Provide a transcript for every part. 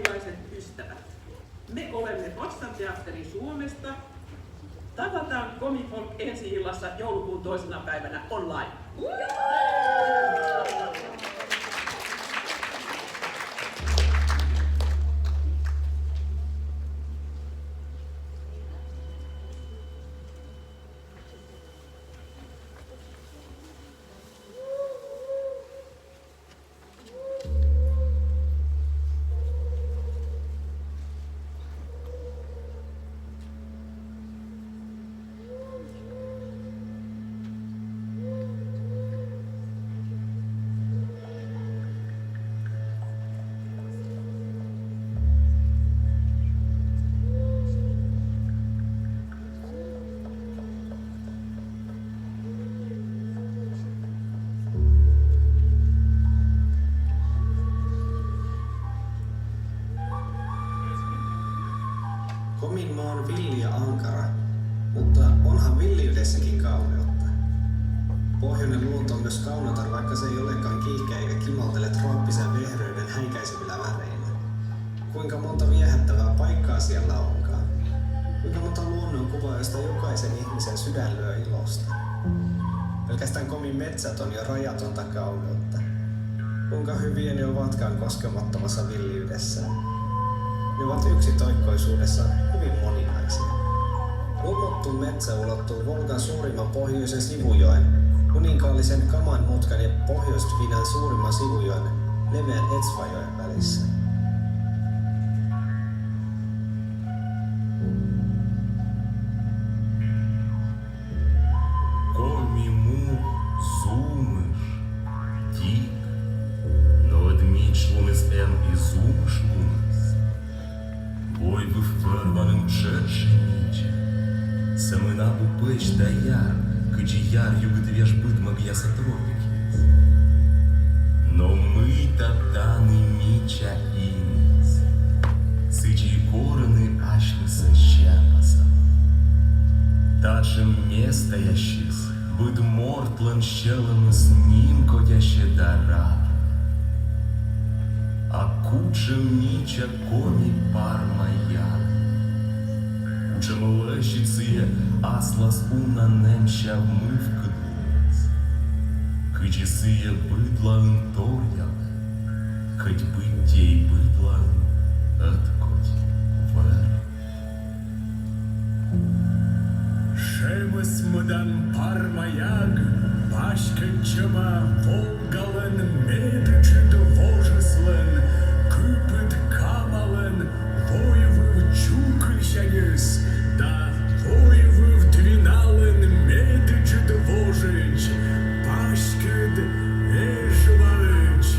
suomalaiset ystävät. Me olemme Forssan teatteri Suomesta. Tavataan Komifolk ensi-illassa joulukuun 2. päivänä online. Komin maa on villi ja ankara, mutta onhan villiydessäkin kauneutta. Pohjoinen luonto on myös kaunotar, vaikka se ei olekaan kiihkeä eikä kimaltele trooppisen vehreyden häikäisevillä väreillä. Kuinka monta viehättävää paikkaa siellä onkaan. Kuinka monta luonnonkuvaa, josta jokaisen ihmisen sydän lyö ilosta. Pelkästään Komin metsät on jo rajatonta kauneutta. Kuinka hyviä ne ovatkaan koskemattomassa villiydessään. Ne ovat yksitoikkoisuudessaan hyvin moninaisia. Lumottu metsä ulottuu Volgan suurimman pohjoisen sivujoen, kuninkaallisen Kaman mutkan ja Pohjois-Dvinan suurimman sivujoen, leveän Etsvajoen välissä. Коми му зумыш, тик, но дмичлумес эн изумшлумес. Voivăv vărvan în cerșenice, să mâna upăci da iar, căci iar iubit vieș bât măgăia să tropichezi. No mâi tatani micea iniz, сычий короны ашли să șeapăsă. Ташем местаящис, быт мортлан щелым с ним кодяще дарап. Акучем ніча комі парма як. Учем лещиціє аслас уна немща вмивки дулец. Кичі сиє бидла инторял, кать битєй бидла еткоть вер. Шемес мыдан парма як, пашканчыма волгалын медычыды вожыслын, күпіт камалын, воевы чукышаныс, да воевы двиналын медычыды вожыч, пашкыд эшварыч.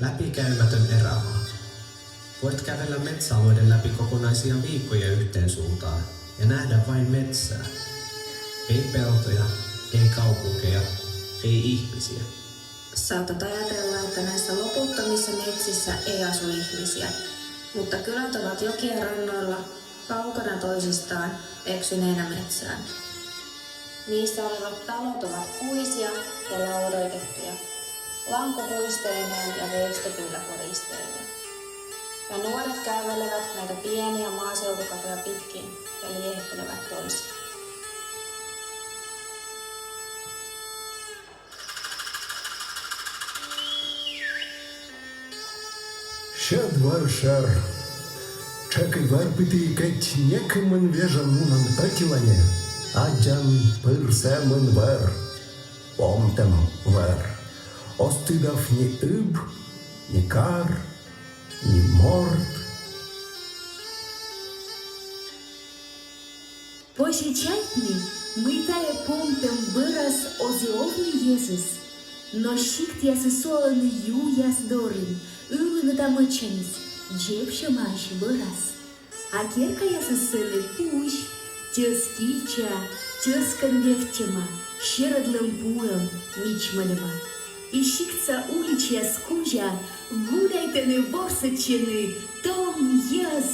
Läpikäymätön erämaa. Voit kävellä metsäalueiden läpi kokonaisia viikkoja yhteen suuntaan ja nähdä vain metsää. Ei peltoja, ei kaupunkeja, ei ihmisiä. Saatat ajatella, että näissä loputtomissa metsissä ei asu ihmisiä, mutta kylät ovat jokien rannoilla, kaukana toisistaan, eksyneenä metsään. Niissä olevat talot ovat kuisia ja laudoitettuja, lankopuisteineen ja veistettyillä koristeineen. Ja nuoret kävelevät näitä pieniä maaseutukatoja pitkin ja liehittelevät toisiaan. Щедвар шер. Чекай верпити кеть некемен вежамунан петілані, аджан пирсемен вер, помтем вер. Остидав ні иб, ні кар, ні морд. Посічайтні, митає помтем вираз озіовний Єсус, но щикт ясисолений ю ясдорин, yllen tamötsänis, jepsä maashi văras. A kierka jasăsăle puș, țăs chicea, țăs cândevcema, șerădlăm puăm, mici mălăma. I șicța ulicea scuja, gulai te nevorsă cene, tom ies.